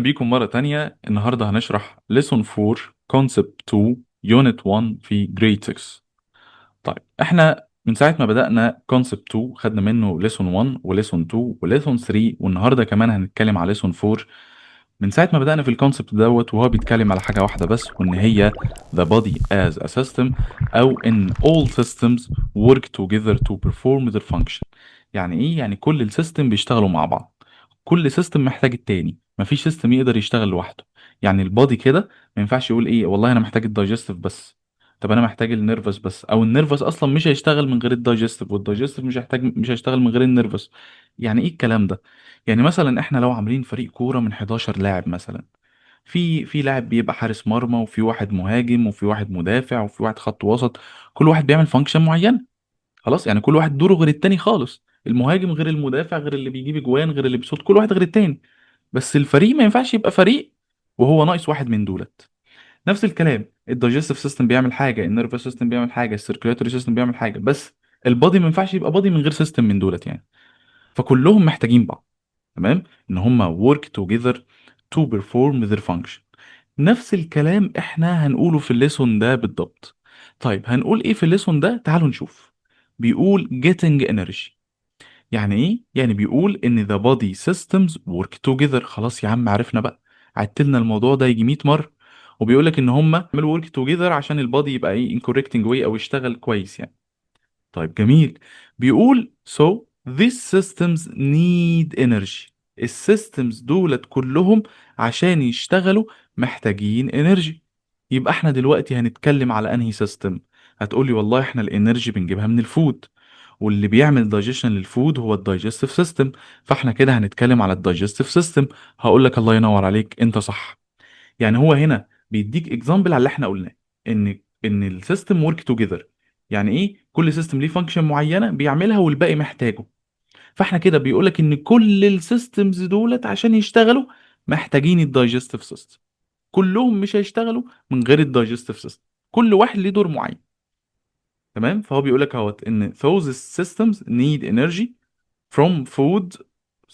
بيكم مرة تانية. النهاردة هنشرح Lesson 4 Concept 2 Unit 1 في Grade 6. طيب احنا من ساعة ما بدأنا Concept 2 خدنا منه Lesson 1 و Lesson 2 و Lesson 3، والنهاردة كمان هنتكلم على Lesson 4. من ساعة ما بدأنا في الكونسبت دوت وهو بيتكلم على حاجة واحدة بس، وإن هي the body as a system، أو إن all systems work together to perform their function. يعني إيه؟ يعني كل السيستم بيشتغلوا مع بعض، كل سيستم محتاج التاني، مفيش سيستم يقدر يشتغل لوحده. يعني البادي كده ما ينفعش يقول إيه والله أنا محتاج الدايجستيف بس، طب أنا محتاج النيرفس بس، أو النيرفس أصلا مش هيشتغل من غير الدايجستيف، والدايجستيف مش هيشتغل من غير النيرفس. يعني إيه الكلام ده؟ يعني مثلا احنا لو عاملين فريق كوره من 11 لاعب مثلا، في لاعب بيبقى حارس مرمى، وفي واحد مهاجم، وفي واحد مدافع، وفي واحد خط وسط. كل واحد بيعمل فانكشن معين. خلاص، يعني كل واحد دوره غير التاني خالص. المهاجم غير المدافع، غير اللي بيجيب اجوان، غير اللي بيصوت، كل واحد غير التاني. بس الفريق ما ينفعش يبقى فريق وهو ناقص واحد من دولت. نفس الكلام، الدايجستيف سيستم بيعمل حاجه، النيرفس سيستم بيعمل حاجه، السيركيولاتوري سيستم بيعمل حاجه، بس البادي ما ينفعش يبقى بادي من غير سيستم من دولت يعني. فكلهم محتاجين بعض. تمام، ان هم work together to perform their function. نفس الكلام احنا هنقوله في الليسون ده بالضبط. طيب هنقول ايه في الليسون ده؟ تعالوا نشوف. بيقول getting energy. يعني ايه؟ يعني بيقول ان the body systems work together. خلاص يا عم، عرفنا بقى. عدتلنا الموضوع ده يجي 100 مرة. وبيقول لك ان هم يعملوا work together عشان البادي يبقى ايه in correcting way، او يشتغل كويس يعني. طيب جميل. بيقول so these systems need energy. السيستمز دولت كلهم عشان يشتغلوا محتاجين انرجي. يبقى احنا دلوقتي هنتكلم على انهي سيستم؟ هتقولي والله احنا الانرجي بنجيبها من الفود، واللي بيعمل دايجيشن للفود هو الدايجستيف سيستم، فاحنا كده هنتكلم على الدايجستيف سيستم. هقول لك الله ينور عليك، انت صح. يعني هو هنا بيديك اكزامبل على اللي احنا قلناه، ان السيستم ورك توجذر. يعني ايه؟ كل سيستم ليه فانكشن معينه بيعملها والباقي محتاجه. فاحنا كده بيقولك ان كل السيستمز دولت عشان يشتغلوا محتاجين الدايجستيف سيستم. كلهم مش هيشتغلوا من غير الدايجستيف سيستم، كل واحد ليه دور معين. تمام، فهو بيقولك اهوت ان those systems need energy from food.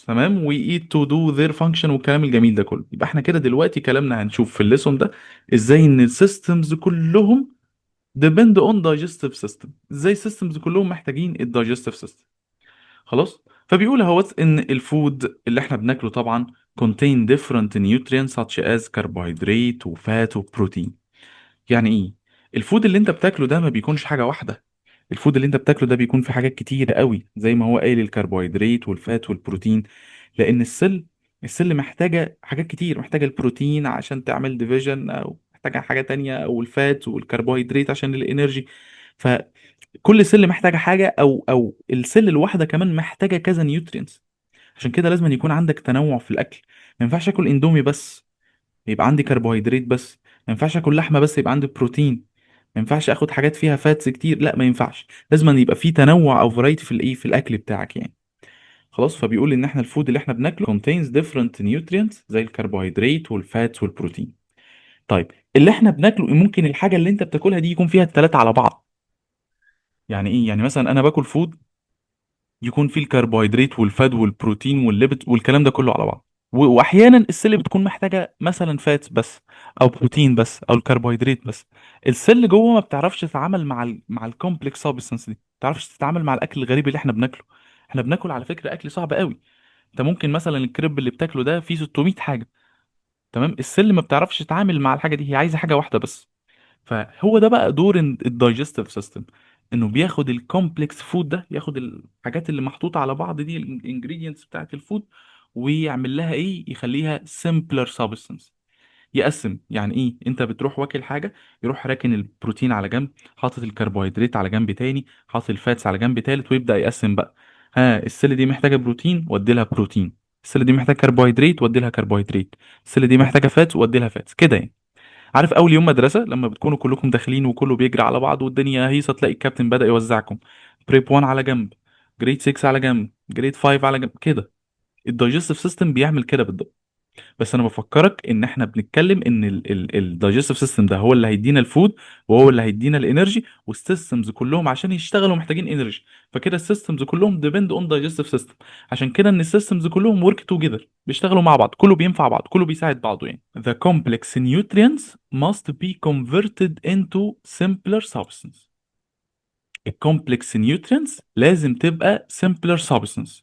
تمام، we eat to do their function، والكلام الجميل ده كله. يبقى احنا كده دلوقتي كلامنا هنشوف في الليسون ده ازاي ان السيستمز كلهم depend on digestive system. ازاي السيستمز كلهم محتاجين الدايجستيف سيستم. خلاص. فبيقول اهوت ان الفود اللي احنا بناكله طبعا contain different nutrients such as carbohydrate وفات وبروتين. يعني ايه؟ الفود اللي انت بتاكله ده ما بيكونش حاجة واحدة. الفود اللي انت بتاكله ده بيكون في حاجات كتيرة قوي، زي ما هو قايل الكربوهيدرات والفات والبروتين. لان السل محتاجة حاجات كتير، محتاجة البروتين عشان تعمل ديفيجن، او محتاجة حاجة تانية، او الفات والكربوهيدرات عشان الانرجي. فكل سل محتاجة حاجة، او السل الواحدة كمان محتاجة كذا نيوترينز. عشان كده لازم يكون عندك تنوع في الاكل. ما ينفعش اكل اندومي بس يبقى عندي كربوهيدرات بس. ما ينفعش اكل لحمه بس يبقى عندي بروتين. ما ينفعش اخد حاجات فيها فاتس كتير، لا ما ينفعش. لازم أن يبقى في تنوع او فرايتي في الايه في الاكل بتاعك يعني. خلاص، فبيقول ان احنا الفود اللي احنا بناكله contains different nutrients زي الكربوهيدرات والفاتس والبروتين. طيب اللي احنا بناكله ممكن الحاجه اللي انت بتاكلها دي يكون فيها الثلاثه على بعض. يعني ايه؟ يعني مثلا انا باكل فود يكون فيه الكربوهيدرات والفات والبروتين والليبت والكلام ده كله على بعض. واحيانا السل بتكون محتاجه مثلا فات بس، او بروتين بس، او الكربوهيدرات بس. السل جوه ما بتعرفش تتعامل مع الكومبلكس سابستنس دي، ما بتعرفش تتعامل مع الاكل الغريب اللي احنا بناكله. احنا بناكل على فكره اكل صعب قوي. انت ممكن مثلا الكريب اللي بتاكله ده فيه 600 حاجه. تمام، السل ما بتعرفش تتعامل مع الحاجه دي، هي عايزه حاجه واحده بس. فهو ده بقى دور الدايجستيف سيستم، انه بياخد الكومبلكس فود ده، ياخد الحاجات اللي محطوطه على بعض دي، الانجريدينتس بتاعت الفود، ويعمل لها ايه؟ يخليها simpler substance. يقسم. يعني ايه؟ انت بتروح واكل حاجه، يروح راكن البروتين على جنب، حاطط الكربوهيدرات على جنب تاني، حاطط الفاتس على جنب تالت، ويبدا يقسم بقى. ها، السله دي محتاجه بروتين وادي لها بروتين، السله دي محتاجه كربوهيدرات وادي لها كربوهيدرات، السله دي محتاجه فاتس وادي لها فاتس كده يعني. عارف اول يوم مدرسه لما بتكونوا كلكم داخلين وكله بيجري على بعض والدنيا هيصه، تلاقي الكابتن بدأ يوزعكم. بريب 1 على جنب، جريد 6 على جنب، جريد 5 على جنب كده. الدايجستيف سيستم بيعمل كده بالضبط. بس انا بفكرك ان احنا بنتكلم ان الدايجستيف سيستم ده هو اللي هيدينا الفود، وهو اللي هيدينا الانرجي، والسيستمز كلهم عشان يشتغلوا محتاجين انرجي. فكده السيستمز كلهم ديبند اون دايجستيف سيستم. عشان كده ان السيستمز كلهم ورك توجذر، بيشتغلوا مع بعض، كله بينفع بعض، كله بيساعد بعضه يعني. The complex nutrients must be converted into simpler substance. الكومبلكس nutrients لازم تبقى simpler substance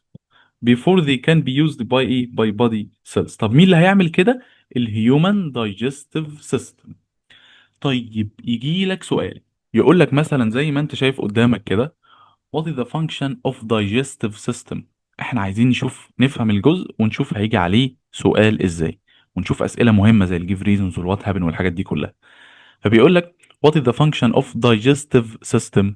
before they can be used by ايه by body cells. طب مين اللي هيعمل كده؟ الهيومن دايجستيف سيستم. طيب يجي لك سؤال، يقول لك مثلا زي ما انت شايف قدامك كده: what is the function of digestive system. احنا عايزين نشوف نفهم الجزء ونشوف هيجي عليه سؤال ازاي، ونشوف اسئله مهمه زي الجيف ريزونز والوات هابن والحاجات دي كلها. فبيقول لك what is the function of digestive system.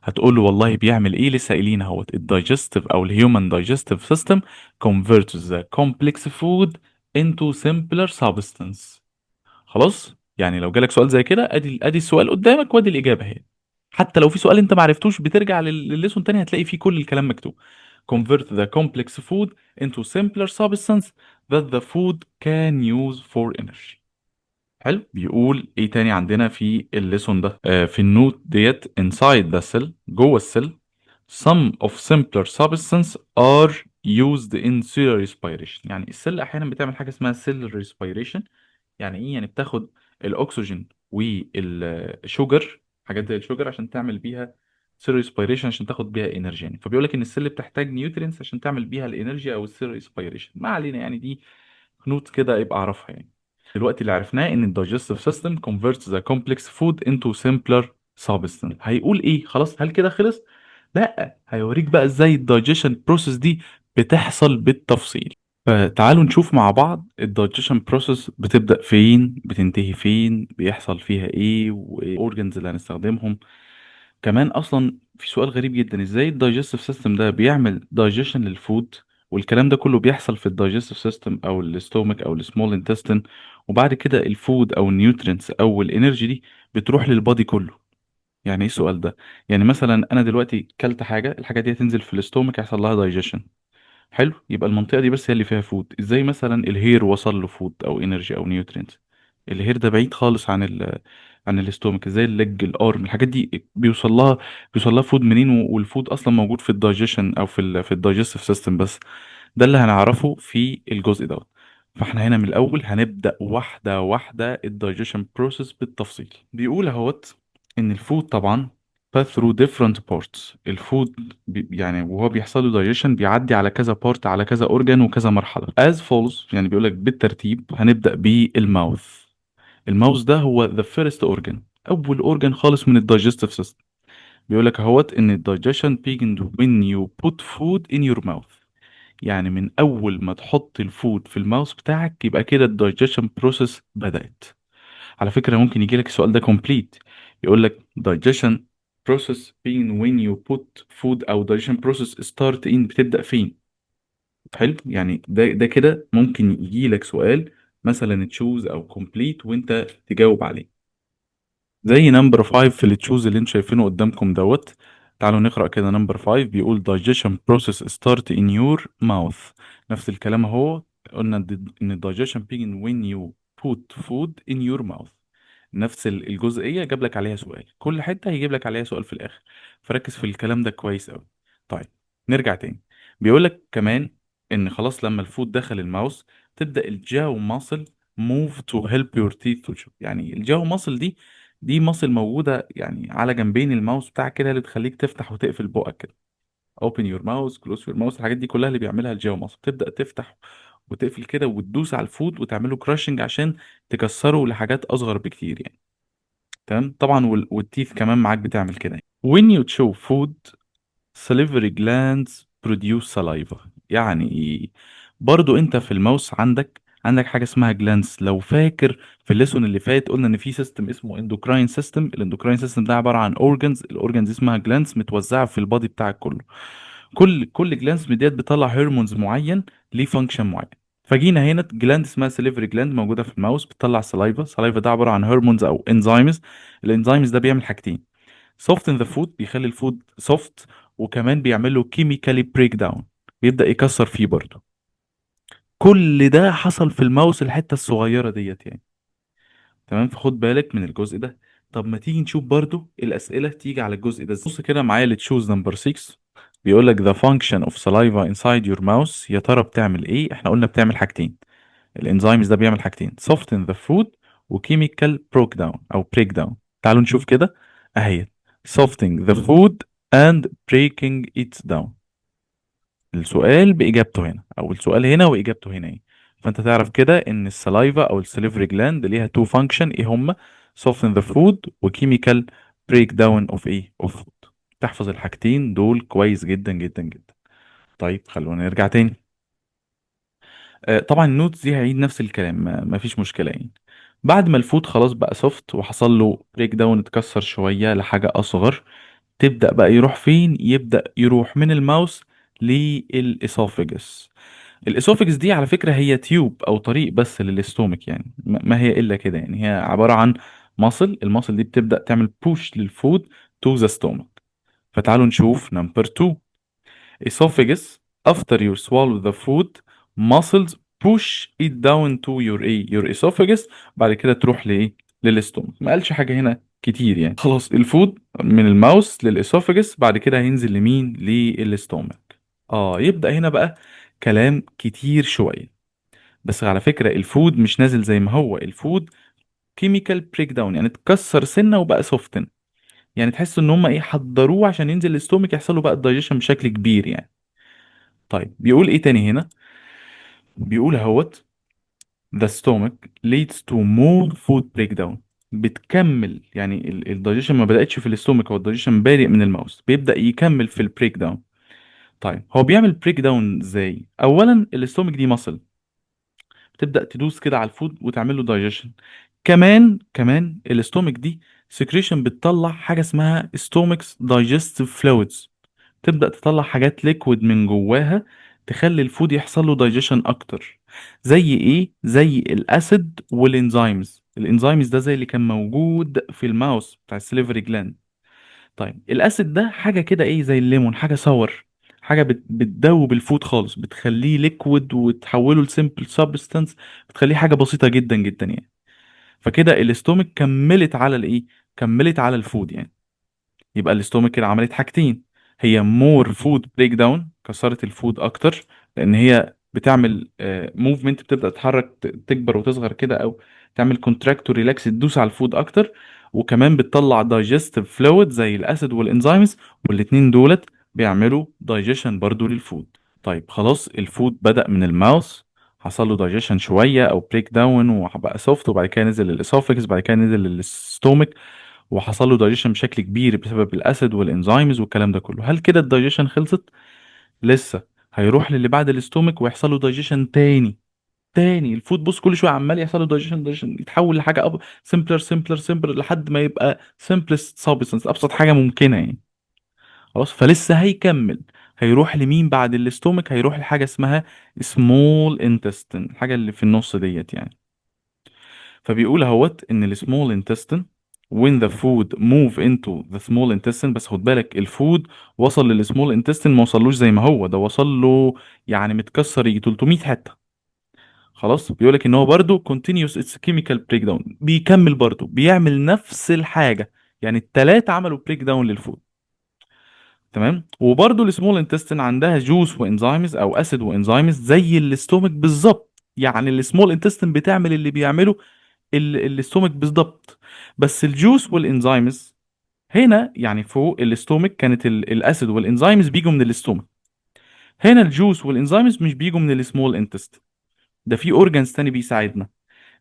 هتقول له والله بيعمل ايه، لسه قايلين اهوت الدايجستيف او الهيومن دايجستيف سيستم converts the complex food into simpler substance. خلاص، يعني لو جالك سؤال زي كده ادي السؤال قدامك وادي الاجابه اهي. حتى لو في سؤال انت ما عرفتوش بترجع للليسون تاني هتلاقي فيه كل الكلام مكتوب. convert the complex food into simpler substance that the food can use for energy. حلو. بيقول ايه تاني عندنا في الليسون ده؟ في النوت ديت: inside the cell، جوه السيل some of simpler substance are used in cell respiration. يعني السيل احيانا بتعمل حاجه اسمها cell respiration. يعني ايه؟ يعني بتاخد الاكسجين والشوجر، حاجات زي الشوجر، عشان تعمل بيها سيل ريسبيريشن، عشان تاخد بيها انرجي يعني. فبيقول لك ان السيل بتحتاج نيوترينز عشان تعمل بيها الانرجي او السيل ريسبيريشن. ما علينا يعني، دي نوت كده يبقى اعرفها يعني. دلوقتي اللي عرفناه ان الدايجستيف سيستم converts the complex food into simpler substance. هيقول ايه؟ خلاص هل كده خلص؟ لا، هيوريك بقى ازاي الدايجيشن بروسيس دي بتحصل بالتفصيل. فتعالوا نشوف مع بعض الدايجيشن بروسيس بتبدأ فين، بتنتهي فين، بيحصل فيها ايه، والاورجنز اللي هنستخدمهم. كمان اصلا في سؤال غريب جدا: ازاي الدايجستيف سيستم ده بيعمل دايجيشن للفود، والكلام ده كله بيحصل في الدايجستيف سيستم او الاستومك او السمول انتستين، وبعد كده الفود او النيوترينتس او الانرجي دي بتروح للبادي كله. يعني ايه السؤال ده؟ يعني مثلا انا دلوقتي كلت حاجه، الحاجه دي هتنزل في الاستومك يحصل لها دايجيشن. حلو، يبقى المنطقه دي بس هي اللي فيها فود. ازاي مثلا الهير وصل له فود او انرجي او نيوترينتس؟ الهير ده بعيد خالص عن الاستومك. ازاي الليج، الارم، الحاجات دي بيوصل لها فود منين؟ والفود اصلا موجود في الدايجيشن او في الدايجستيف سيستم بس. ده اللي هنعرفه في الجزء دوت. فاحنا هنا من الاول هنبدا واحده واحده الدايجيشن بروسيس بالتفصيل. بيقول اهوت ان الفود طبعا pass through different parts. الفود يعني وهو بيحصل له digestion بيعدي على كذا بارت، على كذا اورجان وكذا مرحله. as follows، يعني بيقول لك بالترتيب. هنبدا بالماوث. الماوث ده هو the first organ، اول اورجان خالص من الدايجستيف سيستم. بيقول لك اهوت ان الدايجيشن begins when you put food in your mouth. يعني من اول ما تحط الفود في الماوث بتاعك يبقى كده الدايجيشن بروسيس بدأت. على فكرة ممكن يجي لك السؤال ده complete، يقول لك digestion process begin when you put food، أو digestion process start in، بتبدأ فين. حلو، يعني ده كده ممكن يجي لك سؤال مثلا تشوز أو complete وأنت تجاوب عليه. زي نمبر 5 في التشوز اللي انتوا شايفينه قدامكم دوت. تعالوا نقرأ كده نمبر 5. بيقول digestion process start in your mouth. نفس الكلام اهو. قلنا ان ال digestion begin when you put food in your mouth. نفس الجزئية جاب لك عليها سؤال، كل حتة هيجيب لك عليها سؤال في الآخر. فركز في الكلام ده كويس أوي. طيب نرجع تاني. بيقول لك كمان ان خلاص لما الفود دخل الماوس تبدأ الجاو ماسل move to help your teeth to chew. يعني الجاو ماسل دي ماسل موجودة يعني على جنبين الماوس بتاعك كده، اللي بتخليك تفتح وتقفل بقك كده. open your mouth close your mouth، الحاجات دي كلها اللي بيعملها الجاو ماسل. تبدأ تفتح وتقفل كده وتدوس على الفود وتعمله كراشنج عشان تكسره لحاجات أصغر بكتير يعني. تمام طبعا. والتيث كمان معاك بتعمل كده. when you chew food salivary glands produce saliva. يعني ايه؟ برضو انت في الماوس عندك حاجه اسمها جلانس. لو فاكر في الليسون اللي فات قلنا ان في سيستم اسمه اندوكراين سيستم. الاندوكراين سيستم ده عباره عن اورجنز، الاورجنز اسمها جلانس متوزعه في البادي بتاعك كله. كل جلانس من ديت بيطلع هرمونز معين ليه فانكشن معين. فجينا هنا جلاند اسمها سليفري جلاند موجوده في الماوس بتطلع سلايفا. سلايفا ده عباره عن هرمونز او انزيمز. الانزيمز ده بيعمل حاجتين: سوفت ذا فود، بيخلي الفود سوفت، وكمان بيعمل له كيميكالي بريك داون، بيبدأ يكسر فيه برضه. كل ده حصل في الماوس الحتة الصغيرة ديت يعني. تمام، فخد بالك من الجزء ده. طب ما تيجي نشوف برضو الأسئلة تيجي على الجزء ده. بص كده معايا لتشوز نمبر 6. بيقول لك the function of saliva inside your mouse، يا ترى بتعمل ايه؟ احنا قلنا بتعمل حاجتين. الانزيمز ده بيعمل حاجتين: soften the food وchemical break down او break down. تعالوا نشوف كده اهي: softening the food and breaking it down. السؤال بإجابته هنا، أو السؤال هنا وإجابته هنا إيه. فأنت تعرف كده إن السلايفا أو السليفري جلاند ليها تو فانكشن، إيه هما؟ soften the food وchemical break down of إيه of food. تحفظ الحاجتين دول كويس جدا جدا جدا. طيب خلونا نرجع تاني. طبعا النوتس دي هيعيد نفس الكلام، ما فيش مشكلة يعني. بعد ما الفود خلاص بقى سوفت وحصل له بريك داون، اتكسر شوية لحاجة أصغر، تبدأ بقى يروح فين؟ يبدأ يروح من الماوس للإسوفيجس. الإسوفيجس دي على فكرة هي تيوب أو طريق بس للإستومك يعني، ما هي إلا كده يعني. هي عبارة عن ماسل، الماسل دي بتبدأ تعمل بوش للفود تو ذا ستومك. فتعالوا نشوف نمبر 2: esophagus. After you swallow the food, muscles push it down to your esophagus. بعد كده تروح لايه؟ للاستومك. ما قالش حاجه هنا كتير يعني. خلاص الفود من الماوس للاسوفاجس، بعد كده هينزل لمين؟ للاستومك. اه يبدا هنا بقى كلام كتير شويه. بس على فكره الفود مش نازل زي ما هو. الفود كيميكال بريك داون، يعني اتكسر سنه وبقى سوفتن. يعني تحس ان هم ايه، حضروه عشان ينزل الاستومك يحصل له بقى الدايجيشن بشكل كبير يعني. طيب بيقول ايه تاني هنا؟ بيقول اهوت: the stomach leads to more food breakdown. بتكمل يعني الدايجيشن ما بدأتش في الاستومك، هو الدايجيشن بادئ من الماوس، بيبدأ يكمل في البريك داون. طيب هو بيعمل بريك داون ازاي؟ اولا الاستومك دي مصل، تبدأ تدوس كده على الفود وتعمل له دايجيشن. كمان الاستومك دي سكريشن بتطلع حاجة اسمها stomach's digestive fluids. تبدأ تطلع حاجات ليكويد من جواها تخلي الفود يحصل له دايجيشن اكتر. زي ايه؟ زي الاسيد والانزيمز. الانزيمز ده زي اللي كان موجود في الماوس بتاع السليفري جلاند. طيب الاسيد ده حاجه كده ايه، زي الليمون، حاجه صور، حاجه بتدوب الفود خالص، بتخليه ليكويد وتحوله لسيمبل سبستانس، بتخليه حاجه بسيطه جدا جدا يعني. فكده الاستومك كملت على الايه، كملت على الفود يعني. يبقى الاستومك كده عملت حاجتين: هي مور فود بريك داون، كسرت الفود اكتر، لان هي بتعمل موفمنت، بتبدا تتحرك تكبر وتصغر كده، او تعمل كونتراكت وريلاكس، تدوس على الفود اكتر. وكمان بتطلع دايجستيف فلويد زي الاسيد والانزيمز، والاتنين دولت بيعملوا دايجيشن برضو للفود. طيب خلاص الفود بدأ من الماوس، حصل له دايجيشن شويه او بريك داون وبقى سوفت، وبعد كده نزل للاسوفكس، بعد كده نزل للستومك، وحصل له دايجيشن بشكل كبير بسبب الاسيد والانزيمز والكلام ده كله. هل كده الدايجيشن خلصت؟ لسه. هيروح للي بعد الاستومك ويحصل له دايجيشن تاني. الفود بص كل شويه عمال يحصل له دايجيشن يتحول لحاجه سمبلر سمبلر سمبلر لحد ما يبقى سمبلست سابستنس، ابسط حاجه ممكنه يعني. خلاص فلسه هيكمل. هيروح لمين بعد الاستومك؟ هيروح لحاجه اسمها سمول انتستين، الحاجه اللي في النص ديت يعني. فبيقول اهوت ان السمول انتستين when the food move into the small intestine. بس خد بالك الفود وصل للسمول انتستين، ما وصلوش زي ما هو ده، وصل له يعني متكسر يجي 300 حتة. خلاص بيقول لك ان هو برضه continuous its chemical breakdown، بيكمل برضه بيعمل نفس الحاجة. يعني التلاتة عملوا بريك داون للفود. تمام. وبرضه السمول انتستين عندها جوس وانزيمز او اسيد وانزيمز زي الاستومك بالظبط. يعني السمول انتستين بتعمل اللي بيعمله الاستومك بالظبط. بس الجوس والانزيمز هنا يعني فوق الاستومك كانت الاسيد والانزيمز بيجوا من الاستومك. هنا الجوس والانزيمز مش بيجوا من السمول انتست. ده في اورجانز تاني بيساعدنا.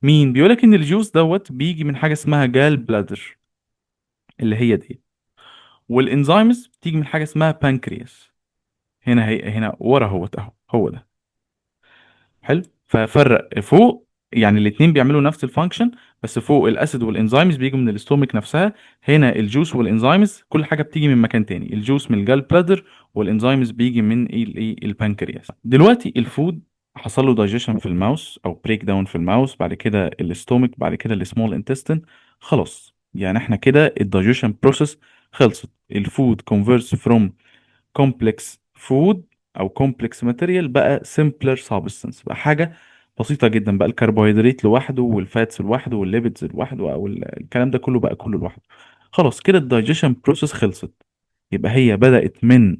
مين؟ بيقولك ان الجوس دوت بيجي من حاجه اسمها جال بلادر، اللي هي دي. والانزيمز بتيجي من حاجه اسمها بانكرياس. هنا ورا اهو هو ده. حلو. ففرق فوق، يعني الاتنين بيعملوا نفس الفانكشن، بس فوق الاسيد والانزيمز بيجوا من الاستومك نفسها. هنا الجوس والانزيمز كل حاجه بتيجي من مكان تاني، الجوس من الجال بلادر، والانزيمز بيجي من ايه البنكرياس. دلوقتي الفود حصل له دايجيشن في الماوس او بريك داون في الماوس، بعد كده الاستومك، بعد كده السمول انتستين. خلاص يعني احنا كده الدايجيشن بروسيس خلصت. الفود converts from complex food او كومبلكس ماتيريال بقى سمبلر سابستنس، بقى حاجه بسيطه جدا، بقى الكربوهيدرات لوحده والفاتس لوحده والليبيدز لوحده او الكلام ده كله بقى كله لوحده. خلاص كده الدايجيشن بروسيس خلصت. يبقى هي بدأت من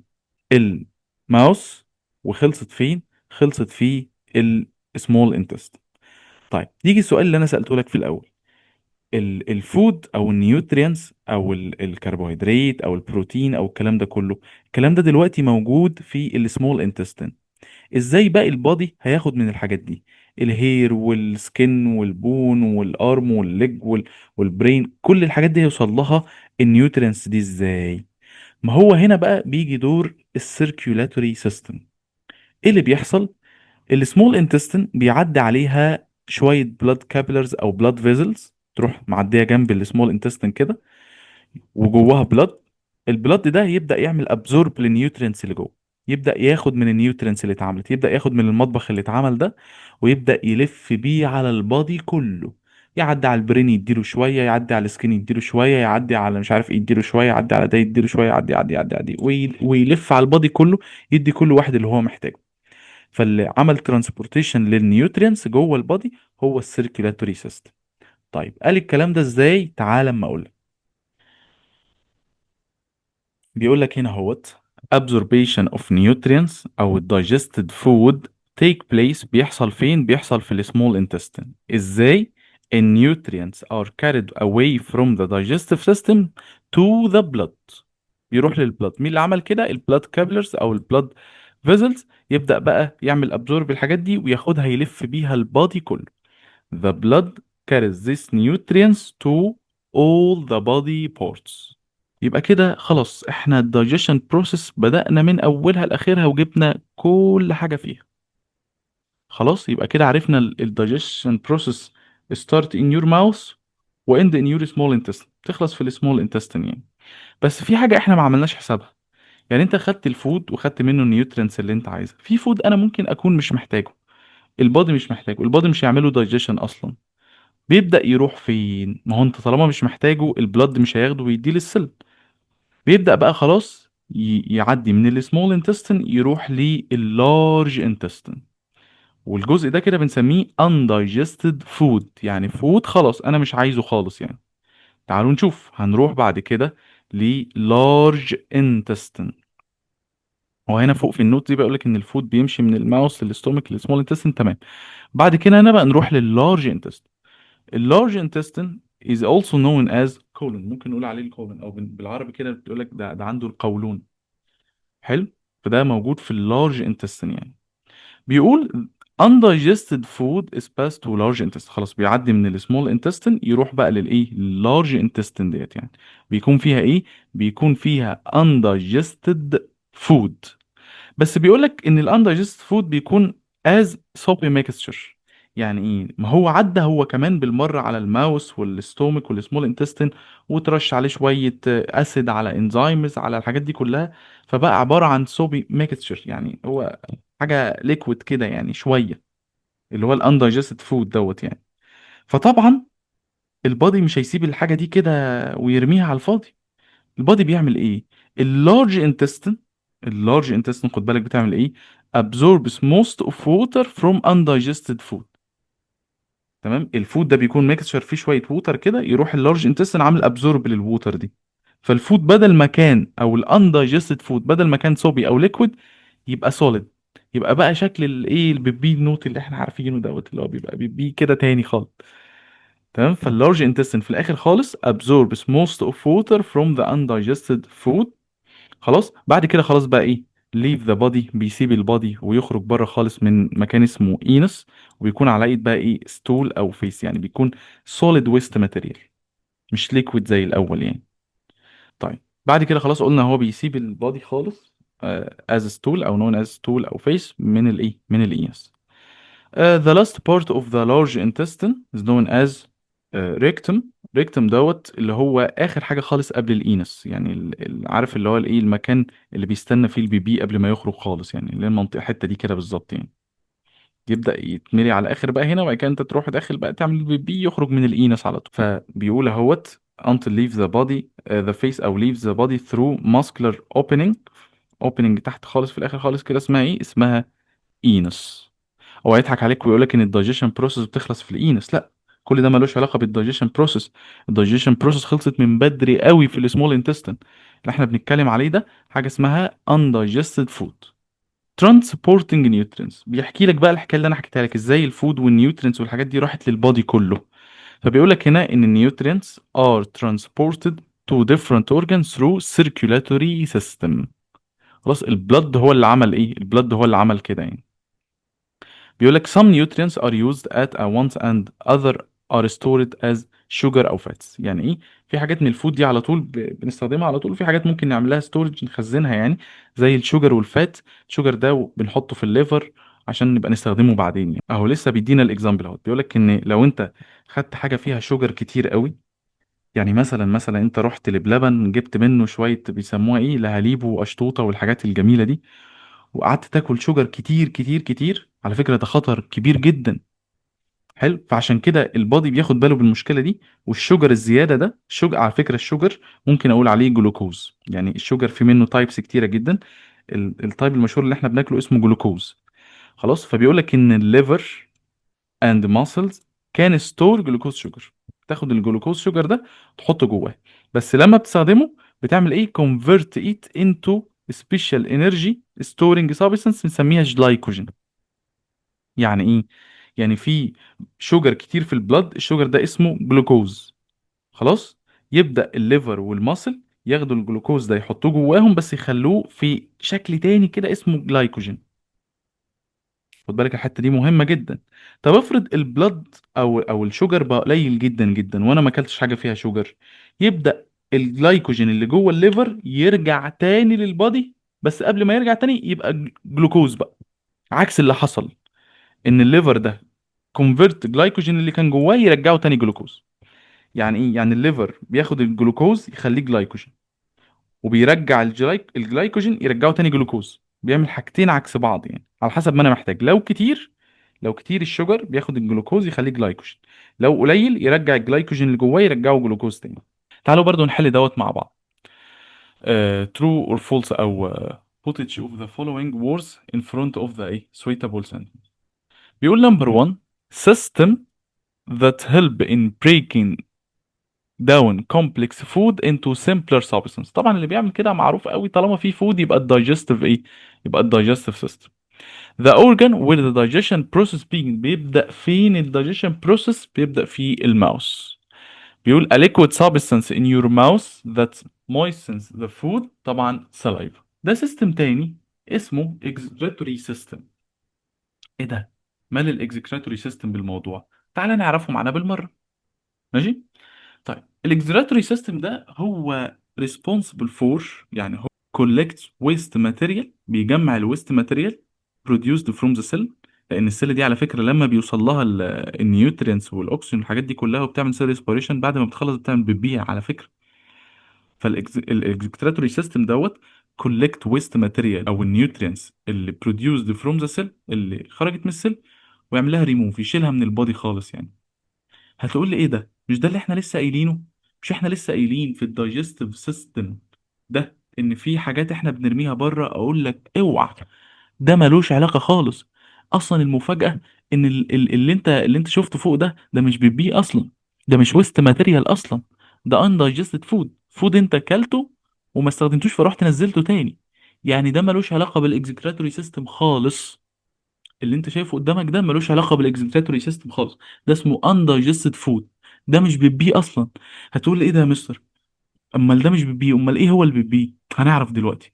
الماوس وخلصت فين؟ خلصت في السمول انتست. طيب يجي السؤال اللي انا سألته لك في الاول، الفود او النيوترينز او الكربوهيدرات او البروتين او الكلام ده كله، الكلام ده دلوقتي موجود في السمول انتستين. ازاي بقى البادي هياخد من الحاجات دي، الهير والسكن والبون والارم والليج والبرين، كل الحاجات دي هيوصل لها النيوترينز دي ازاي؟ ما هو هنا بقى بيجي دور السيركيولاتوري سيستم. ايه اللي بيحصل؟ السمول انتستين بيعدي عليها شويه بلاد كابيلرز او بلاد فيزلز، تروح معديه جنب السمول انتستين كده، وجواها بلاد. البلاد ده يبدا يعمل ابزورب للنيوترينتس اللي جوه، يبدا ياخد من النيوترينتس اللي اتعملت، يبدا ياخد من المطبخ اللي اتعمل ده، ويبدا يلف بيه على البادي كله. يعدي على البرين يديله شويه، يعدي على السكين يديله شويه، يعدي على مش عارف ايه يديله شويه، يعدي على ده يديله شويه، يعدي ويلف على البادي كله، يدي كل واحد اللي هو محتاجه. فاللي عمل ترانسبورتيشن للنيوترينتس جوه البادي هو السيركيولاتوري سيستم. طيب قال الكلام ده ازاي؟ تعال اما اقول. بيقول لك هنا اهوت absorption of nutrients او digested food take place، بيحصل فين؟ بيحصل في السمول intestine. ازاي؟ ال nutrients are carried away from the digestive system to the blood. بيروح للبلد. مين اللي عمل كده؟ البلاد كابلرز او البلاد فيزلز، يبدأ بقى يعمل absorb الحاجات دي وياخدها يلف بيها البادي كله. The blood carries these nutrients to all the body parts. يبقى كده خلاص احنا الدايجيشن بروسيس بدأنا من اولها لاخرها وجبنا كل حاجة فيها. خلاص يبقى كده عرفنا الدايجيشن بروسيس start in your mouth و end in your small intestine، تخلص في السمول intestine يعني. بس في حاجة احنا ما عملناش حسابها. يعني انت خدت الفود وخدت منه النيوترينتس اللي انت عايزها، في فود انا ممكن اكون مش محتاجه، البادي مش محتاجه، البادي مش هيعمله دايجيشن اصلا. بيبدأ يروح فين؟ ما هو انت طالما مش محتاجه البلد مش هياخده ويديه للسيل. بيبدأ بقى خلاص يعدي من السمول انتستين يروح لللارج انتستين، والجزء ده كده بنسميه undigested food، يعني فود خلاص انا مش عايزه خالص يعني. تعالوا نشوف هنروح بعد كده للارج انتستين. هو هنا فوق في النوت دي بيقول لك ان الفود بيمشي من الماوس للستومك للسمول انتستين، تمام. بعد كده هنا بقى نروح لللارج انتستين. اللارج intestine is also known as colon، ممكن نقول عليه الكولون او بالعربي كده بتقول لك ده عنده القولون. حلو. فده موجود في اللارج intestine يعني. بيقول undigested food is passed to large intestine، خلاص بيعدي من السمول intestine يروح بقى للايه اللارج intestine ديت يعني. بيكون فيها ايه؟ بيكون فيها undigested food. بس بيقول لك ان الاندايجست فود بيكون از soapy mixture. يعني ايه؟ ما هو عدى هو كمان بالمره على الماوس والستومك والسمول انتستين، وترش عليه شويه اسيد على انزيمز على الحاجات دي كلها، فبقى عباره عن soapy mixture، يعني هو حاجه ليكويد كده يعني شويه، اللي هو الاندايجست فود دوت يعني. فطبعا البادي مش هيسيب الحاجه دي كده ويرميها على الفاضي. البادي بيعمل ايه؟ اللارج انتستين، اللارج انتستين خد بالك بتعمل ايه؟ absorbs most of water from undigested food. تمام، الفود ده بيكون ميكسشر فيه شويه ووتر كده، يروح اللارج انتستين عامل ابزورب للووتر دي. فالفود بدل ما كان او الاندايجستد فود بدل ما كان صوبي او ليكويد يبقى سوليد، يبقى بقى شكل الايه البيبي نوت اللي احنا عارفينه دوت، اللي هو بيبقى بيبي كده تاني خالص. تمام. فاللارج انتستين في الاخر خالص absorbs most of water from the undigested food. خلاص بعد كده خلاص بقى ايه؟ leave the body، بيسيب البادي ويخرج بره خالص من مكان اسمه اينس، وبيكون على ايد بقى ايه ستول او فيس، يعني بيكون solid waste material مش liquid زي الاول يعني. طيب بعد كده خلاص قلنا هو بيسيب البادي خالص as stool او known as stool او face من الايه من الاينس. The last part of the large intestine is known as rectum. rectum دوت اللي هو آخر حاجة خالص قبل الإينس، يعني عارف اللي هو الإيه المكان اللي بيستنى فيه البيبي قبل ما يخرج خالص، يعني اللي هي المنطقة الحتة دي كده بالظبط يعني. يبدأ يتملي على آخر بقى هنا، وبعد كده أنت تروح داخل بقى تعمل البيبي يخرج من الإينس على طول. فبيقول اهوت until leave the body the face أو leave the body through muscular opening اوبننج تحت خالص في الاخر خالص كده، اسمها ايه؟ اسمها اينس. هو هيضحك عليك ويقول لك ان الدايجيشن بروسيس بتخلص في الاينس، لا، كل ده ملوش علاقه بالدايجيشن بروسيس. الدايجيشن بروسيس خلصت من بدري قوي في السمول انتستين. اللي احنا بنتكلم عليه ده حاجه اسمها undigested food transporting nutrients. بيحكي لك بقى الحكايه اللي انا حكيتها لك، ازاي الفود والنيوترينتس والحاجات دي راحت للبادي كله. فبيقول لك هنا ان النيوترينتس are transported to different organs through circulatory system. خلاص، البلد هو اللي عمل ايه، البلد هو اللي عمل كده يعني. بيقول لك some nutrients are used at a once and other are stored as sugar أو fats. يعني إيه؟ في حاجات من الفود دي على طول بنستخدمها على طول، وفي حاجات ممكن نعملها ستورج نخزنها يعني، زي الشوجر والفات. الشوجر ده بنحطه في الليفر عشان نبقى نستخدمه بعدين يعني. أهو لسه بيدينا الإكزامبل أهو، بيقول لك إن لو أنت خدت حاجة فيها شوجر كتير قوي، يعني مثلا انت رحت لبلبن جبت منه شويه بيسموها ايه، لهاليب وقشطوطه والحاجات الجميله دي، وقعدت تاكل شوجر كتير كتير كتير، على فكرة ده خطر كبير جدا. حلو، فعشان كده البادي بياخد باله بالمشكلة دي. والشوجر الزيادة ده، الشوجر على فكرة الشوجر ممكن اقول عليه جلوكوز. يعني الشوجر في منه تايبس كتيرة جدا. التايب المشهور اللي احنا بناكله اسمه جلوكوز. خلاص، فبيقول لك ان الليفر اند ماسلز كان ستور جلوكوز شوجر. تاخد الجلوكوز شوجر ده تحطه جواه، بس لما بتستخدمه بتعمل ايه، convert it into special energy storing substance بنسميها جلايكوجين. يعني ايه؟ يعني في شوجر كتير في البلد، الشوجر ده اسمه جلوكوز. خلاص، يبدأ الليفر والماسل ياخدوا الجلوكوز ده يحطوه جواهم، بس يخلوه في شكل تاني كده اسمه جلايكوجين. خد بالك الحتة دي مهمة جدا. طب افرض البلد او الشوجر بقى قليل جدا جدا، وانا ما اكلتش حاجة فيها شوجر، يبدأ الجلايكوجين اللي جوه الليفر يرجع تاني للبادي، بس قبل ما يرجع تاني يبقى جلوكوز بقى، عكس اللي حصل. ان الليفر ده كونفرت جلايكوجين اللي كان جواه يرجعه تاني جلوكوز. يعني ايه؟ يعني الليفر بياخد الجلوكوز يخليه جلايكوجين، وبيرجع الجلايكوجين يرجعه تاني جلوكوز. بيعمل حاجتين عكس بعض يعني، على حسب ما انا محتاج. لو كتير الشوجر بياخد الجلوكوز يخليه جلايكوجين، لو قليل يرجع الجلايكوجين اللي جواه يرجعه جلوكوز تاني. تعالوا برضو نحل دوت مع بعض. true or false او put each of the following words in front of the suitable sentence. بيقول number one: system that help in breaking down complex food into simpler substance. طبعا اللي بيعمل كده معروف قوي، طالما في food يبقى الدايجستيف ايه، يبقى الدايجستيف system. The organ where the digestion process بيبدأ فين الدايجيشن process؟ بيبدأ في الماوس. بيقول a liquid substance in your mouth that moistens the food، طبعا saliva. ده سيستم تاني اسمه excretory system. ايه ده؟ مال الاكزكريتوري سيستم بالموضوع؟ تعال نعرفه معانا بالمرة. ماشي. طيب الاكزراتوري سيستم ده هو responsible for، يعني هو collects waste material، بيجمع الويست ماتيريال produced from the cell. لان السيل دي على فكره لما بيوصل لها النيوترينز والاكسجين والحاجات دي كلها وبتعمل سيل ريسبيريشن، بعد ما بتخلص بتعمل بتبيع على فكره. فالاكزكريتوري سيستم دوت collect waste material او النيوترينز اللي produced from the cell اللي خرجت من السيل، ويعمل لها ريموف، يشيلها من البادي خالص يعني. هتقول لي ايه ده؟ مش ده اللي احنا لسه قايلينه؟ مش احنا لسه قايلين في الدايجستيف سيستم ده ان في حاجات احنا بنرميها بره؟ اقول لك اوعى، ده ملوش علاقة خالص. اصلا المفاجأة ان اللي انت شفته فوق ده مش بيبي اصلا، ده مش ويست ماتيريال اصلا، ده undigested فود انت اكلته وما استخدمتوش فرحت نزلته تاني. يعني ده ملوش علاقة بالاكزكريتوري سيستم خالص. اللي انت شايفه قدامك ده ملوش علاقه بالاكزكريتوري سيستم خالص، ده اسمه undigested فود، ده مش بيبي اصلا. هتقول لي ايه ده يا مستر؟ امال ده مش بيبي، امال ايه هو اللي بيبي؟ هنعرف دلوقتي.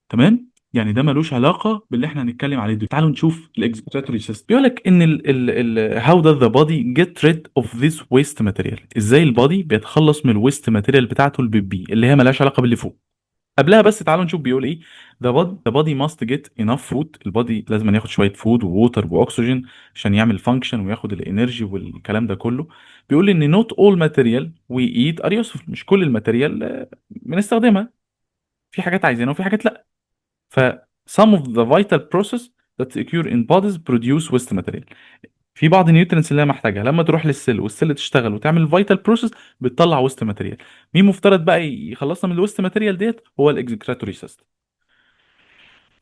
تمام. يعني ده ملوش علاقه باللي احنا هنتكلم عليه دلوقتي. تعالوا نشوف الاكزكريتوري سيستم. بيقول لك ان ال how does the body get rid of this waste material. ازاي البادي بيتخلص من الويست ماتيريال بتاعته البيبي اللي هي ملهاش علاقه باللي فوق. قبلها بس تعالوا نشوف بيقول ايه. the body must get enough food. البادي لازم ياخد شويه فود ووتر واكسجين عشان يعمل فانكشن وياخد الانرجي والكلام ده كله. بيقول ان not all material we eat are useful. مش كل الماتيريال بنستخدمها، في حاجات عايزينها وفي حاجات لا. ف some of the vital process that occur in bodies produce waste material. في بعض النيوترينتس اللي انا محتاجها لما تروح للسيل والسيل تشتغل وتعمل فيتال بروسيس بتطلع ويست ماتيريال. مين مفترض بقى يخلصنا من الويست ماتيريال ديت؟ هو الاكزكريتوري سيستم.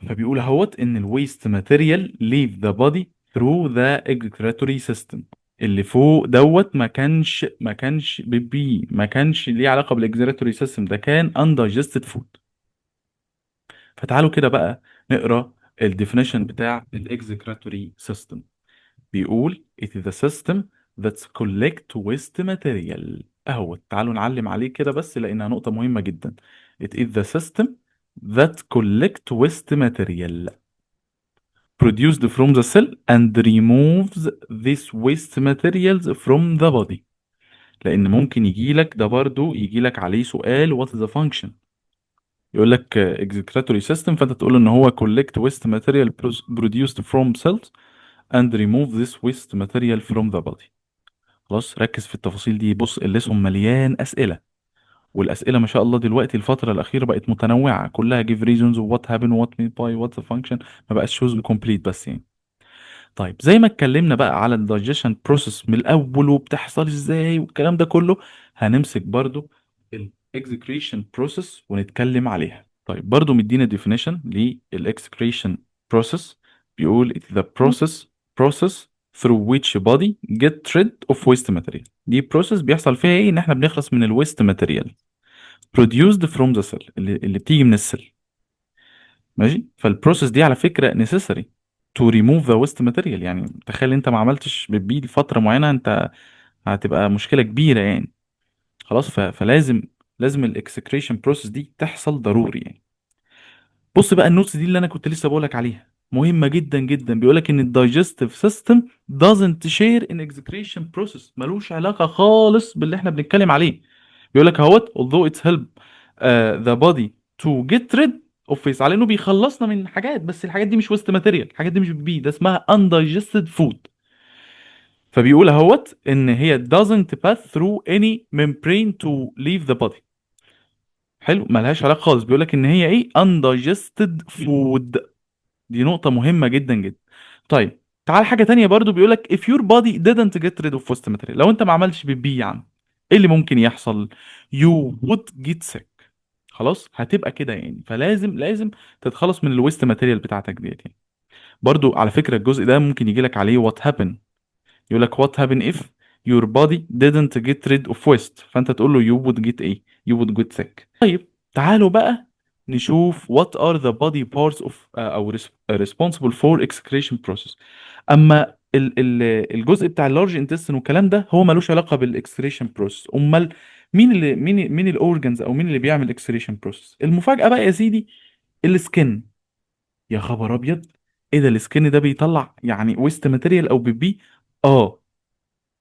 فبيقول اهوت ان الويست ماتيريال leave the body through the excretory system. اللي فوق دوت ما كانش بيبي، ما كانش ليه علاقه بالاكزيراتوري سيستم، ده كان undigested food. فتعالوا كده بقى نقرا الديفينيشن بتاع الاكزيكراتوري سيستم. بيقول it is a system that collect waste material. اهو تعالوا نعلم عليه كده بس لانها نقطة مهمة جدا. it is the system that collect waste material produced from the cell and removes this waste materials from the body. لان ممكن يجيلك ده برضو يجيلك عليه سؤال what is the function. يقول لك excretory system، فانت تقول ان هو collect waste material produced from cells and remove this waste material from the body. خلاص ركز في التفاصيل دي. بص الليسون مليان اسئله، والاسئله ما شاء الله دلوقتي الفتره الاخيره بقت متنوعه، كلها give reasons و what happened و what meant by what the function، ما بقاش shows complete بس يعني. طيب زي ما اتكلمنا بقى على الدايجيشن بروسيس من الاول وبتحصل ازاي والكلام ده كله، هنمسك برضو الاكزكريشن بروسيس ونتكلم عليها. طيب برضو مدينا definition للاكزكريشن بروسيس. بيقول it is the process through which body get rid of waste material. دي بروسيس بيحصل فيها ايه؟ ان احنا بنخلص من الويست ماتيريال produced from the cell، اللي بتيجي من السيل. ماشي. فالبروسيس دي على فكرة necessary to remove the waste material. يعني تخيل انت ما عملتش بتبيد لفترة معينة، انت هتبقى مشكلة كبيرة يعني. خلاص لازم الاكسكريشن بروسيس دي تحصل ضروري يعني. بص بقى النوتس دي اللي انا كنت لسه بقولك عليها مهمة جدا جدا. بيقولك ان الدايجستيف سيستم doesn't share in excretion process، ملوش علاقة خالص باللي احنا بنتكلم عليه. بيقولك اهوت although it's help the body to get rid of waste، على انه بيخلصنا من حاجات، بس الحاجات دي مش waste material، الحاجات دي مش بي، ده اسمها undigested food. فبيقول اهوت ان هي doesn't pass through any membrane to leave the body. حلو، ملهاش علاقة خالص. بيقولك ان هي ايه undigested food. دي نقطة مهمة جدا جدا. طيب تعال حاجة تانية برضو. بيقولك if your body didn't get rid of waste material، لو انت ما عملتش بيبي يعني ايه اللي ممكن يحصل؟ you would get sick. خلاص هتبقى كده يعني. فلازم تتخلص من الويست ماتيريال بتاعتك ديت يعني. برضو على فكرة الجزء ده ممكن يجي لك عليه what happen. يقول لك what happen if your body didn't get rid of waste، فانت تقول له you would get ايه؟ you would get sick. طيب تعالوا بقى نشوف what are the body parts of او responsible for excretion process. اما الجزء بتاع اللارج انتستين والكلام ده هو ملوش علاقه بالاكسكريشن بروسيس. امال مين الاورجنز او مين اللي بيعمل اكسكريشن بروسيس؟ المفاجاه بقى يا سيدي السكن. يا خبر ابيض، ايه ده السكن ده بيطلع يعني ويست ماتيريال او بيبي؟ اه.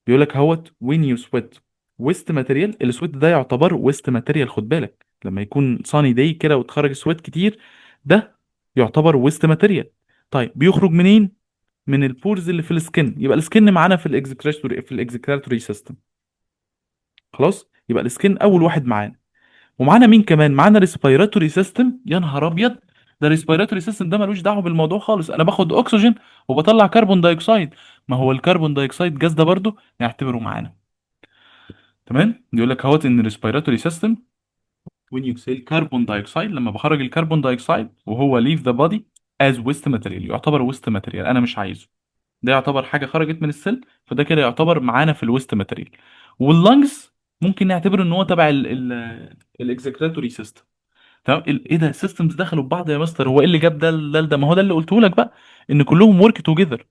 بيقول لك هوت وين يو سويت ويست ماتيريال. السويت ده يعتبر ويست ماتيريال، خد بالك لما يكون صاني داي كده وتخرج سويت كتير، ده يعتبر ويست ماتيريال. طيب بيخرج منين؟ من البورز اللي في السكن. يبقى السكن معانا في الاكزكريتوري سيستم. خلاص يبقى السكن اول واحد معانا. ومعانا مين كمان؟ معانا ريسبيراتوري سيستم. يا نهار ابيض، ده الريسبيراتوري سيستم ده ملوش دعوه بالموضوع خالص. انا باخد اكسجين وبطلع كربون دايوكسيد، ما هو الكربون دايوكسيد جاز ده برضو نعتبره معانا. تمام. بيقول لك اهوت ان الريسبيراتوري سيستم when you exhale carbon dioxide، لما بخرج الكربون دايوكسيد وهو leave the body as waste material، يعتبر waste material انا مش عايزه. ده يعتبر حاجه خرجت من السيل، فده كده يعتبر معانا في الويست ماتيريال. واللنجز ممكن نعتبر ان هو تبع الاكزكريتوري سيستم. تمام. ايه ده السيستمز دخلوا في بعض يا مستر؟ هو ايه اللي جاب ده؟ ما هو ده اللي قلته لك بقى، ان كلهم ورك توجذر،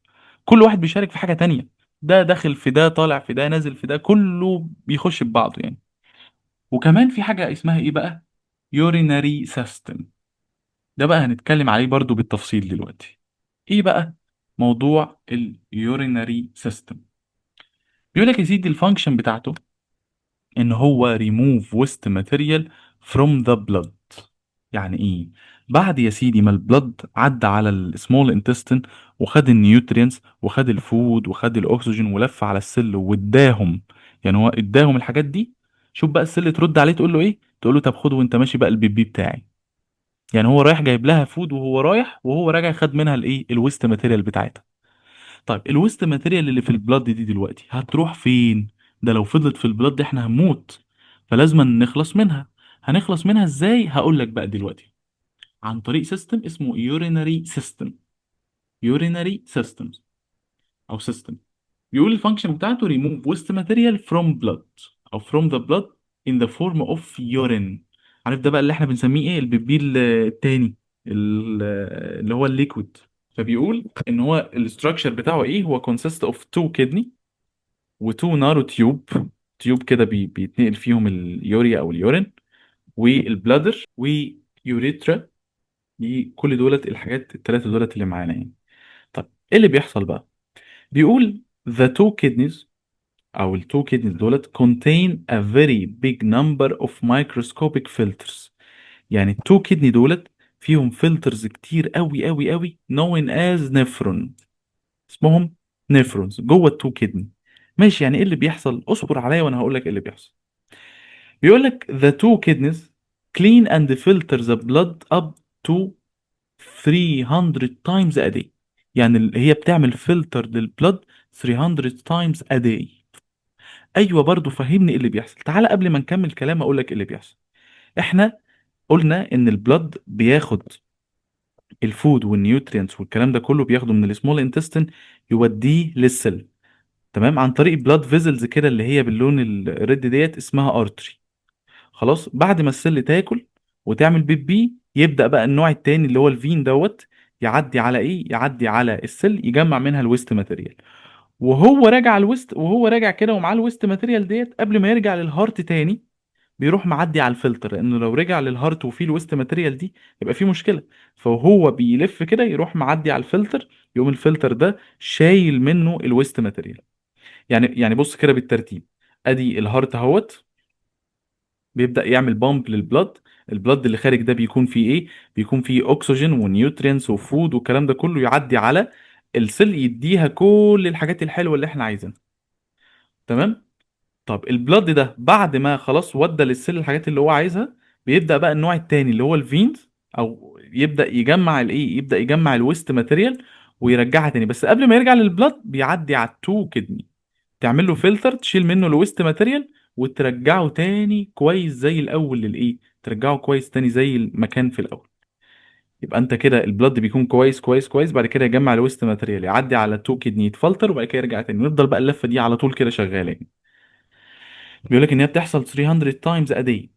كل واحد بيشارك في حاجه تانية. ده داخل في ده، طالع في ده، نازل في ده، كله بيخش في بعضه يعني. وكمان في حاجه اسمها ايه بقى؟ يوريناري سيستم. ده بقى هنتكلم عليه برضو بالتفصيل دلوقتي. ايه بقى موضوع اليوريناري سيستم؟ بيقول لك يا سيدي الفانكشن بتاعته ان هو remove waste material from the blood. يعني ايه؟ بعد يا سيدي ما البلد عدى على السمول انتستين وخد النيوترينز وخد الفود وخد الاكسجين ولف على السل واداهم، يعني هو اداهم الحاجات دي. شوف بقى السل ترد عليه تقول له ايه؟ تقول له طب خد وانت ماشي بقى البيبي بتاعي. يعني هو رايح جايب لها فود وهو رايح، وهو راجع خد منها الايه؟ الويست ماتيريال بتاعتها. طيب الويست ماتيريال اللي في البلاد دي دلوقتي هتروح فين؟ ده لو فضلت في البلاد دي احنا هنموت، فلازم نخلص منها. هنخلص منها ازاي؟ هقول لك بقى دلوقتي. عن طريق سيستم اسمه urinary system. urinary systems او system. بيقول الفانكشن بتاعته remove waste material from blood او from the blood in the form of urine. عارف ده بقى اللي احنا بنسميه ايه؟ البيبيل التاني، اللي هو الليكويد. فبيقول ان هو الاستراكشر بتاعه ايه؟ هو consist of two kidney و two narrow tube. تيوب كده بيتنقل فيهم اليوريا او اليورين، والبلادر ويوريترا. دي كل دولت الحاجات الثلاثه دولت اللي معانا يعني. طب ايه اللي بيحصل بقى؟ بيقول the two kidneys او التو كيدنيز دولت contain a very big number of microscopic filters. يعني التو كيدني دولت فيهم فلترز كتير قوي قوي قوي known as nephron. اسمهم نيفرونز جوه التو كيدني. ماشي، يعني ايه اللي بيحصل؟ اصبر عليا وانا هقول لك ايه اللي بيحصل. بيقول لك the two kidneys clean and filter the blood up to 300 times a day. يعني هي بتعمل فلتر للبلد 300 times a day. ايوه، برضو فهمني ايه اللي بيحصل. تعالى قبل ما نكمل كلام اقول لك ايه اللي بيحصل. احنا قلنا ان البلد بياخد الفود والنيوترينتس والكلام ده كله، بياخده من السمول انتستين يوديه للسيل. تمام، عن طريق بلاد فيزلز كده اللي هي باللون الريد ديت اسمها ارتري. خلاص، بعد ما السيل تاكل وتعمل بيبي، يبدأ بقى النوع التاني اللي هو الفين دوت يعدي على ايه؟ يعدي على السيل يجمع منها الويست ماتيريال. وهو راجع كده ومعاه الويست ماتيريال ديت، قبل ما يرجع للهارت تاني بيروح معدي على الفلتر، لانه لو رجع للهارت وفيه الويست ماتيريال دي يبقى فيه مشكله. فهو بيلف كده يروح معدي على الفلتر، يقوم الفلتر ده شايل منه الويست ماتيريال. يعني بص كده بالترتيب. ادي الهارت اهوت بيبدا يعمل بامب للبلد. البلد اللي خارج ده بيكون فيه ايه؟ بيكون فيه اكسجين ونيوترينز وفود والكلام ده كله، يعدي على السيل يديها كل الحاجات الحلوه اللي احنا عايزينها. تمام. طب البلد ده بعد ما خلاص ودى للسيل الحاجات اللي هو عايزها، بيبدأ بقى النوع التاني اللي هو الفينز، او يبدأ يجمع الايه؟ يبدأ يجمع الويست ماتيريال ويرجعها تاني. بس قبل ما يرجع للبلد بيعدي على التو كدني، تعمل له فلتر تشيل منه الويست ماتيريال وترجعه تاني كويس زي الاول للايه؟ ترجعه كويس تاني زي المكان في الاول. يبقى انت كده البلد بيكون كويس كويس كويس، بعد كده يجمع الويست ماتيريال يعدي على التو كدني يتفلتر، وبعد كده يرجع تاني، ويفضل بقى اللفه دي على طول كده شغاله يعني. بيقول لك ان هي بتحصل 300 times a day.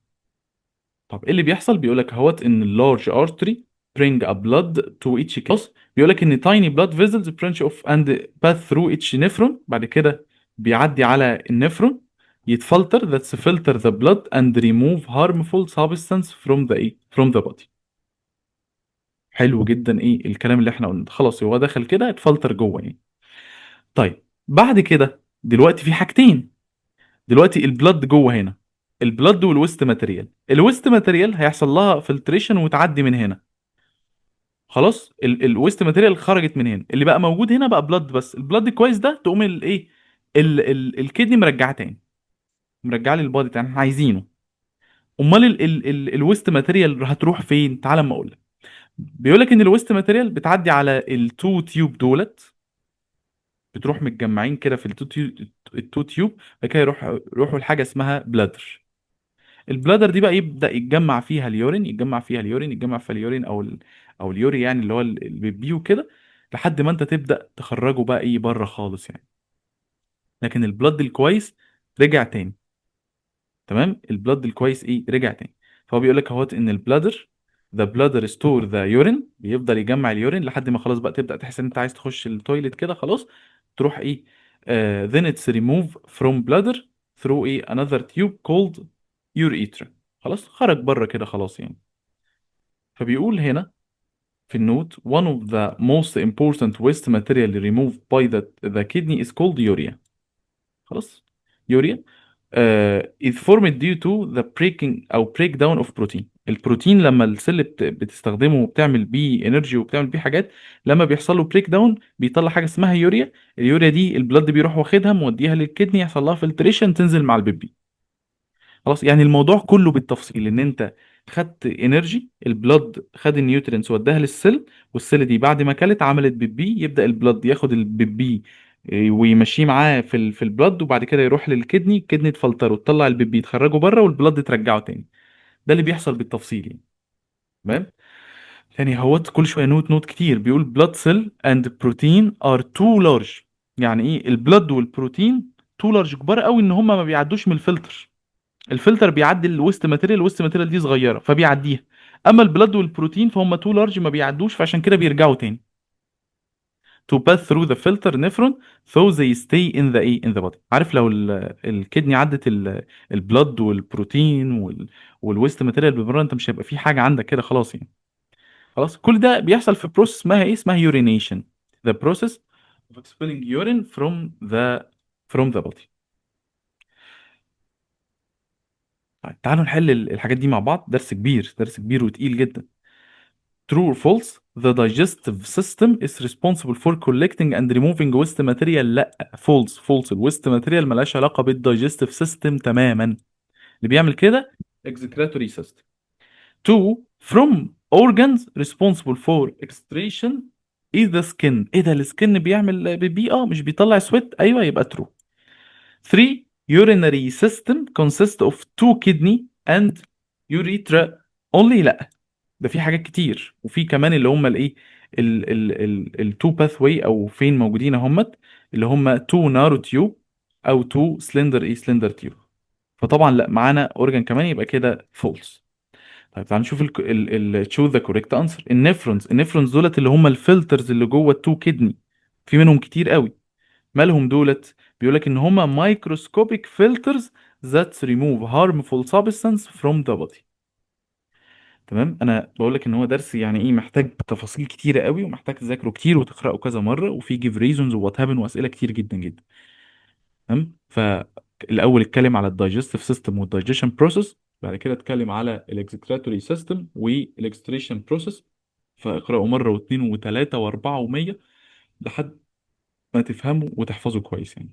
طب ايه اللي بيحصل؟ بيقول لك اهوت ان اللارج artery bring a blood to each class. بيقول لك ان tiny blood vessels branch off and pass through each nephron. بعد كده بيعدي على النفرون يتفلتر that's filter the blood and remove harmful substance from the ايه؟ from the body. حلو جدا ايه الكلام اللي احنا قلناه ده. خلاص هو دخل كده اتفلتر جوه يعني. طيب بعد كده دلوقتي في حاجتين. دلوقتي البلد جوه هنا، البلد والويست ماتيريال. الويست ماتيريال هيحصل لها فلتريشن وتعدي من هنا. خلاص الويست ماتيريال خرجت من هنا، اللي بقى موجود هنا بقى بلد بس. البلد كويس ده تقوم الايه؟ الكدني مرجعه تاني، مرجعه لي البادي تاني احنا عايزينه. امال الويست ماتيريال هتروح فين؟ تعال اما اقول لك. بيقول لك ان الويست ماتيريال بتعدي على التو تيوب دولت، بتروح متجمعين كده في التو تيوب. بعد كده يروحوا لحاجه اسمها بلادر. البلادر دي بقى يبدأ يتجمع فيها اليورين، يتجمع فيها اليورين او اليوري يعني اللي هو البيبي كده، لحد ما انت تبدأ تخرجه بقى ايه؟ بره خالص يعني. لكن البلد الكويس رجع تاني. تمام، البلد الكويس ايه؟ رجع تاني. فهو بيقول لك اهوت ان البلادر the bladder store the urine، بيفضل يجمع اليورين لحد ما خلاص بقى تبدأ تحس ان انت عايز تخش التويليت كده خلاص. تروح ايه؟ then it's removed from bladder through ايه؟ another tube called urethra. خلاص خرج بره كده خلاص يعني. فبيقول هنا في النوت one of the most important waste material removed by the kidney is called urea. خلاص، urea is formed due to the breaking أو breakdown of protein. البروتين لما السيل بتستخدمه وبتعمل بيه انرجي وبتعمل بيه حاجات، لما بيحصل له بريك داون بيطلع حاجه اسمها يوريا. اليوريا دي البلد بيروح واخدها موديها للكدني، يحصل لها فلتريشن تنزل مع البيبي. خلاص، يعني الموضوع كله بالتفصيل ان انت خدت انرجي، البلد خد النيوترينز وداها للسيل، والسيل دي بعد ما كلت عملت بيبي، يبدأ البلد ياخد البيبي ويمشيه معاه في البلد، وبعد كده يروح للكدني، الكدني تفلتره تطلع البيبي تخرجه بره، والبلد ترجعه تاني. ده اللي بيحصل بالتفصيل يعني. تمام. يعني هو كل شويه نوت كتير بيقول blood cell and protein are too large. يعني ايه البلد والبروتين too large كبار قوي ان هما ما بيعدوش من الفلتر. الفلتر بيعدي الويست ماتيريال دي صغيره فبيعديها. اما البلد والبروتين فهم تو لارج ما بيعدوش فعشان كده بيرجعوا تاني. to pass through the filter nephron so they stay in the in the body. عارف لو الكدني عدت البلد والبروتين والويست ماتيريال بره انت مش هيبقى في حاجه عندك كده خلاص يعني. خلاص كل ده بيحصل في بروسيس اسمها ايه؟ اسمها urination. the process of expelling urine from the body. طيب تعالوا نحل الحاجات دي مع بعض. درس كبير، درس كبير وتقيل جدا. True or false? The digestive system is responsible for collecting and removing waste material. لا false false. الويست ماتيريال ملهاش علاقة بالdigestive system تماما. اللي بيعمل كده excretory system. Two, from organs responsible for extraction is the skin. ايه ده السكن بيعمل بيبي مش بيطلع سويت؟ ايوه يبقى true. Three, urinary system consists of two kidney and urethra only. لا ده في حاجات كتير وفي كمان اللي هم الايه التو باث واي او فين موجودين همت اللي هم تو نارو تيوب او تو سلندر تيوب. فطبعا لا معانا اورجان كمان يبقى كده فولس. طيب تعال نشوف تشو ذا كوريكت انسر. النفرونز دولت اللي هم الفلترز اللي جوه التو كدني. في منهم كتير قوي. مالهم دولت؟ بيقول لك ان هم مايكروسكوبيك فلترز that remove harmful substance from the body. تمام. انا بقول لك ان هو درس يعني ايه محتاج تفاصيل كتيره قوي ومحتاج تذاكره كتير وتقراه كذا مره وفي جيف ريزونز وات هابن واسئله كتير جدا جدا. تمام. فالاول اتكلم على الدايجستيف سيستم والدايجيشن بروسيس. بعد كده اتكلم على الاكسكريتوري سيستم والاكستريشن بروسيس. فاقراه مره واثنين وثلاثه واربعه ومية لحد ما تفهموا وتحفظوا كويس يعني.